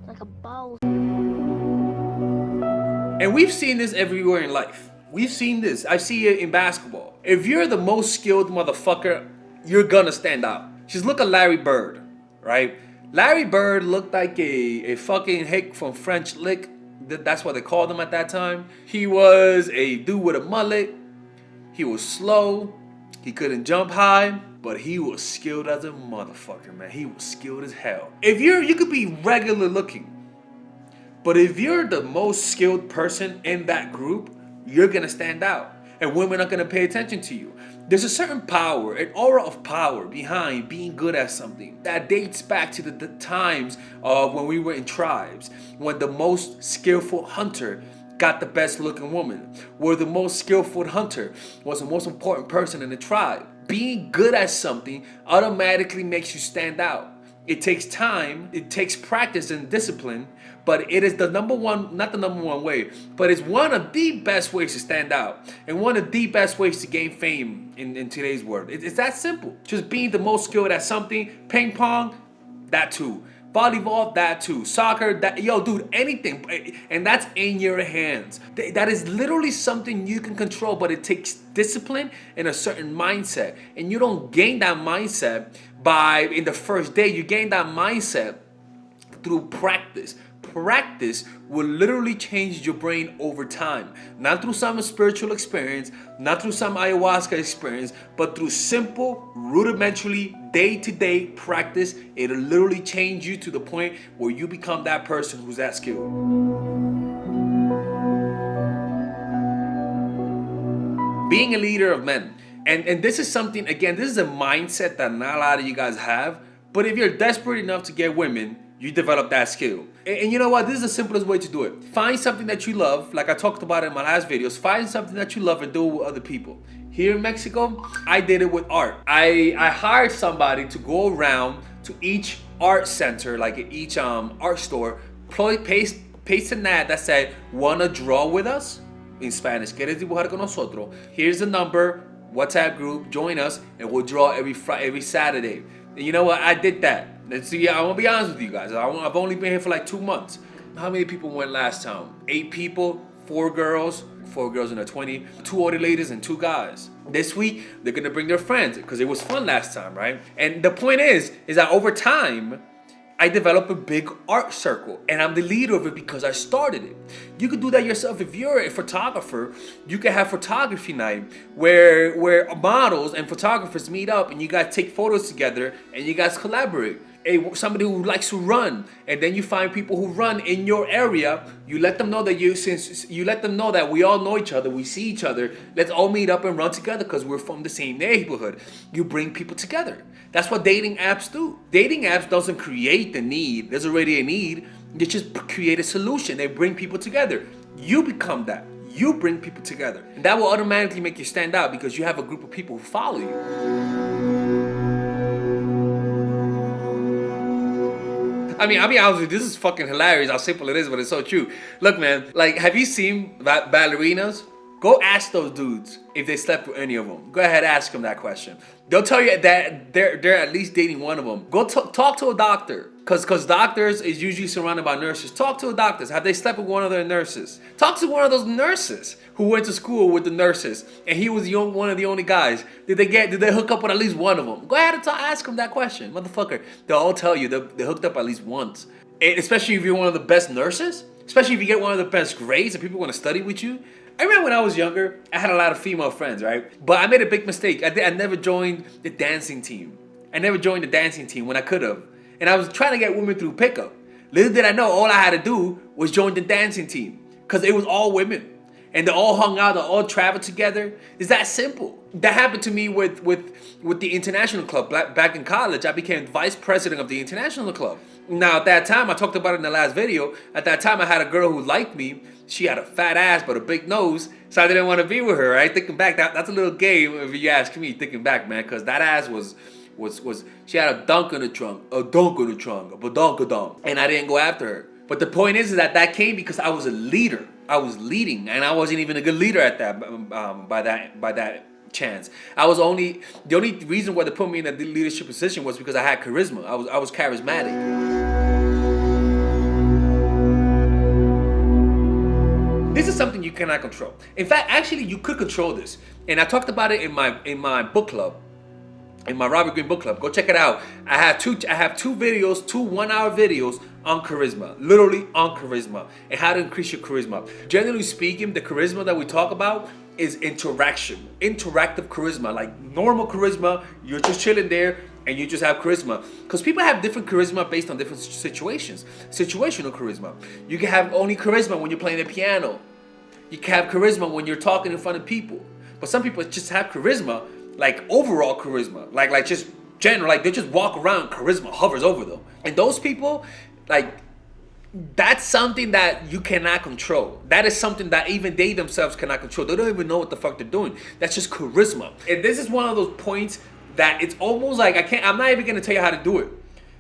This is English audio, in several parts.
like a boss. And we've seen this everywhere in life. We've seen this. I see it in basketball. If you're the most skilled motherfucker, you're gonna stand out. Just look at Larry Bird, right? Larry Bird looked like a fucking hick from French Lick. That's what they called him at that time. He was a dude with a mullet. He was slow. He couldn't jump high, but he was skilled as a motherfucker, man. He was skilled as hell. You could be regular looking, but if you're the most skilled person in that group, you're gonna stand out, and women are gonna pay attention to you. There's a certain power, an aura of power behind being good at something that dates back to the times of when we were in tribes, when the most skillful hunter got the best looking woman, where the most skillful hunter was the most important person in the tribe. Being good at something automatically makes you stand out. It takes time, it takes practice and discipline, but it is the number one, not the number one way, but it's one of the best ways to stand out and one of the best ways to gain fame in today's world. It's that simple. Just being the most skilled at something. Ping pong, that too. Volleyball, that too. Soccer, that, yo, dude, anything. And that's in your hands. That is literally something you can control, but it takes discipline and a certain mindset. And you don't gain that mindset in the first day. You gain that mindset through practice. Practice will literally change your brain over time. Not through some spiritual experience, not through some ayahuasca experience, but through simple, rudimentary, day-to-day practice. It'll literally change you to the point where you become that person who's that skilled. Being a leader of men. And this is something, again, this is a mindset that not a lot of you guys have. But if you're desperate enough to get women, you develop that skill. And you know what? This is the simplest way to do it. Find something that you love, like I talked about in my last videos. Find something that you love and do it with other people. Here in Mexico, I did it with art. I hired somebody to go around to each art center, like at each art store, paste an ad that said, "Wanna draw with us?" In Spanish, ¿Quieres dibujar con nosotros? Here's the number, WhatsApp group, join us, and we'll draw every Saturday. And you know what? I did that. Let's see, I'm gonna be honest with you guys. I've only been here for like 2 months. How many people went last time? 8 people, 4 girls in their 20, 2 older ladies and 2 guys. This week, they're gonna bring their friends because it was fun last time, right? And the point is that over time, I developed a big art circle, and I'm the leader of it because I started it. You could do that yourself. If you're a photographer, you can have photography night where models and photographers meet up and you guys take photos together and you guys collaborate. Somebody who likes to run, and then you find people who run in your area. You let them know that we all know each other, we see each other. Let's all meet up and run together because we're from the same neighborhood. You bring people together. That's what dating apps do. Dating apps doesn't create the need. There's already a need. They just create a solution. They bring people together. You become that. You bring people together, and that will automatically make you stand out because you have a group of people who follow you. I mean, I'll be honest with you, this is fucking hilarious how simple it is, but it's so true. Look, man, like, have you seen ballerinas? Go ask those dudes if they slept with any of them. Go ahead, ask them that question. They'll tell you that they're at least dating one of them. Go talk to a doctor, because doctors is usually surrounded by nurses. Talk to a doctor. Have they slept with one of their nurses? Talk to one of those nurses who went to school with the nurses, and he was one of the only guys. Did they hook up with at least one of them? Go ahead and ask them that question, motherfucker. They'll all tell you they hooked up at least once. And especially if you're one of the best nurses, especially if you get one of the best grades and people want to study with you. I remember when I was younger, I had a lot of female friends, right? But I made a big mistake. I never joined the dancing team. I never joined the dancing team when I could have. And I was trying to get women through pickup. Little did I know, all I had to do was join the dancing team. Because it was all women. And they all hung out, they all traveled together. It's that simple. That happened to me with the international club. Back in college, I became vice president of the international club. Now, at that time, I talked about it in the last video. At that time, I had a girl who liked me. She had a fat ass but a big nose, so I didn't want to be with her, right? Thinking back, that's a little gay if you ask me, thinking back, man, because that ass was, she had a dunk in the trunk, a badonkadonk, and I didn't go after her. But the point is that came because I was a leader. I was leading, and I wasn't even a good leader at that, by that chance. The only reason why they put me in a leadership position was because I had charisma. I was charismatic. This is something you cannot control. In fact, actually, you could control this. And I talked about it in my book club, in my Robert Greene book club. Go check it out. I have two videos, 2 1-hour videos on charisma, literally on charisma and how to increase your charisma. Generally speaking, the charisma that we talk about is interactive charisma. Like normal charisma, you're just chilling there and you just have charisma. Because people have different charisma based on different situations. Situational charisma. You can have only charisma when you're playing the piano. You can have charisma when you're talking in front of people. But some people just have charisma, like overall charisma, like just general, like they just walk around, charisma hovers over them. And those people, like, that's something that you cannot control. That is something that even they themselves cannot control. They don't even know what the fuck they're doing. That's just charisma. And this is one of those points that it's almost like I'm not even gonna tell you how to do it.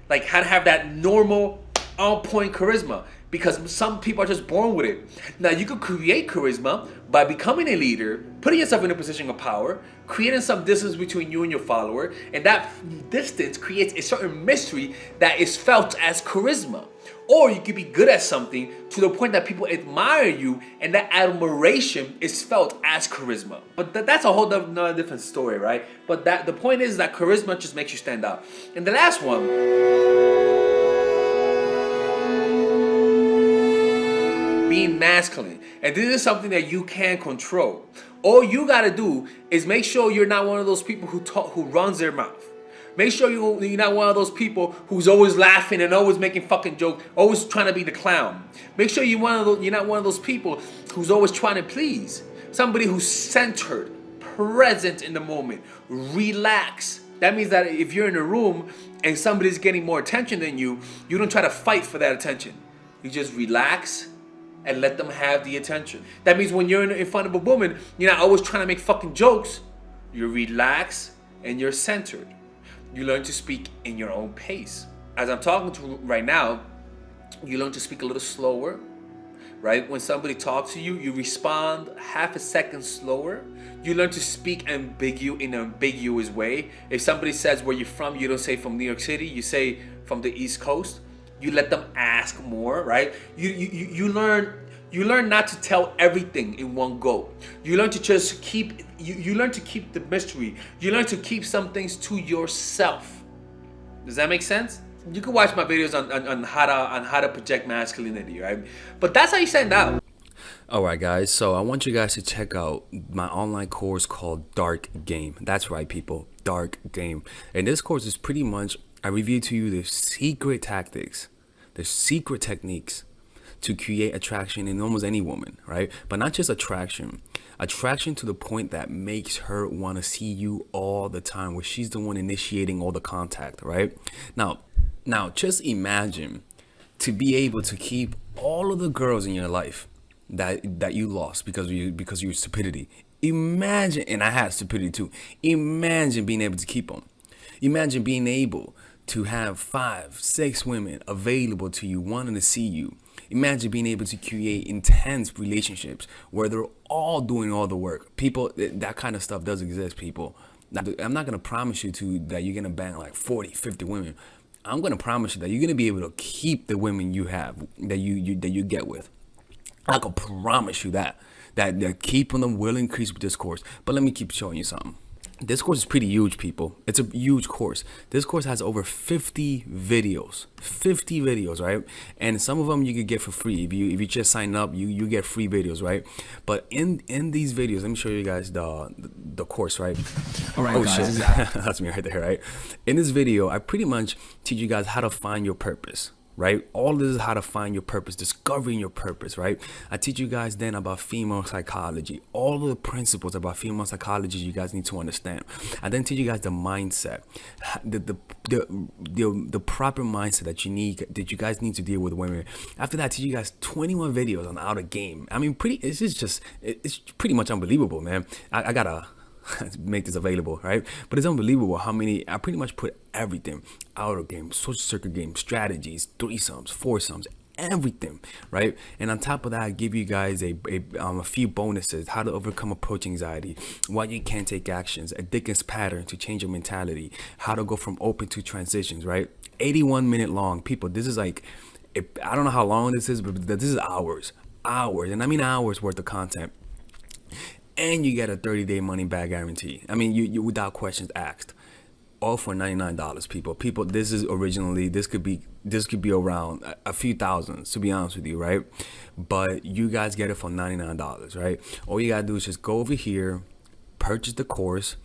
Like how to have that normal, on point charisma. Because some people are just born with it. Now you can create charisma by becoming a leader, putting yourself in a position of power, creating some distance between you and your follower, and that distance creates a certain mystery that is felt as charisma. Or you could be good at something to the point that people admire you, and that admiration is felt as charisma. But that's a whole another different story, right? But the point is that charisma just makes you stand out. And the last one, being masculine. And this is something that you can control. All you gotta do is make sure you're not one of those people who runs their mouth. Make sure you're not one of those people who's always laughing and always making fucking jokes, always trying to be the clown. Make sure you're not one of those people who's always trying to please. Somebody who's centered, present in the moment, relax. That means that if you're in a room and somebody's getting more attention than you, you don't try to fight for that attention. You just relax and let them have the attention. That means when you're in front of a woman, you're not always trying to make fucking jokes. You're relaxed and you're centered. You learn to speak in your own pace. As I'm talking to right now, you learn to speak a little slower, right? When somebody talks to you, you respond half a second slower. You learn to speak in an ambiguous way. If somebody says where you're from, you don't say from New York City, you say from the East Coast. You let them ask more, right? You learn not to tell everything in one go. You learn to just keep the mystery. You learn to keep some things to yourself. Does that make sense? You can watch my videos on how to project masculinity, right? But that's how you stand out. Alright guys, so I want you guys to check out my online course called Dark Game. That's right people, Dark Game. And this course is pretty much, I review to you the secret tactics, the secret techniques to create attraction in almost any woman, right? But not just attraction to the point that makes her want to see you all the time, where she's the one initiating all the contact, right? Now just imagine to be able to keep all of the girls in your life that you lost because of your stupidity. Imagine, and I had stupidity too. Imagine being able to keep them. Imagine being able to have 5, 6 women available to you, wanting to see you. Imagine being able to create intense relationships where they're all doing all the work. People, that kind of stuff does exist, people. I'm not going to promise you that you're going to bang like 40, 50 women. I'm going to promise you that you're going to be able to keep the women you have, that you get with. I can promise you that keeping them will increase with this course. But let me keep showing you something. This course is pretty huge, people. It's a huge course. This course has over 50 videos, right? And some of them you could get for free. If you just sign up, you get free videos, right? But in these videos, let me show you guys the course, right? All right, guys. Shit. That's me right there, right? In this video, I pretty much teach you guys how to find your purpose. Right? All this is how to find your purpose, discovering your purpose, right? I teach you guys then about female psychology, all of the principles about female psychology you guys need to understand. I then teach you guys the mindset, the proper mindset that you guys need to deal with women. After that, I teach you guys 21 videos on how to game. I mean, it's pretty much unbelievable, man. I gotta make this available, right? But it's unbelievable how many, I pretty much put everything, outer game, social circuit game, strategies, threesomes, foursomes, everything, right? And on top of that, I give you guys a few bonuses: how to overcome approach anxiety, why you can't take actions, a Dickens pattern to change your mentality, how to go from open to transitions, right? 81 minute long, people. This is like, I don't know how long this is, but this is hours hours, and I mean hours worth of content, and you get a 30-day money back guarantee. I mean, you without questions asked. All for $99, people. This could be around a few thousands, to be honest with you, right? But you guys get it for $99, right? All you gotta do is just go over here, purchase the course,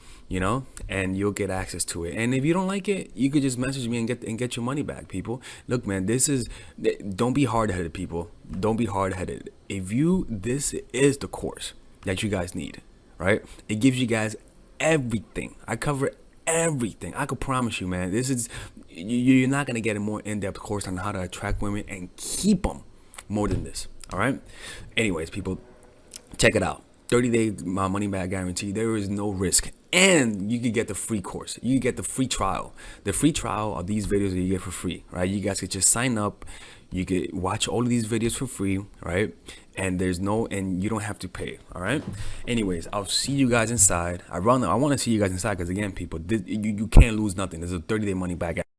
and you'll get access to it. And if you don't like it, you could just message me and get your money back, people. Look, man, don't be hard-headed, people. Don't be hard-headed. This is the course that you guys need, right? It gives you guys everything. I cover everything. I could promise you, man, you're not gonna get a more in-depth course on how to attract women and keep them more than this. All right. Anyways, people, check it out. 30-day money back guarantee. There is no risk, and you could get the free course. You get the free trial. The free trial are these videos that you get for free, right? You guys could just sign up. You could watch all of these videos for free, right? And you don't have to pay. All right. Anyways, I'll see you guys inside. I want to see you guys inside because, again, people, you can't lose nothing. There's a 30-day money back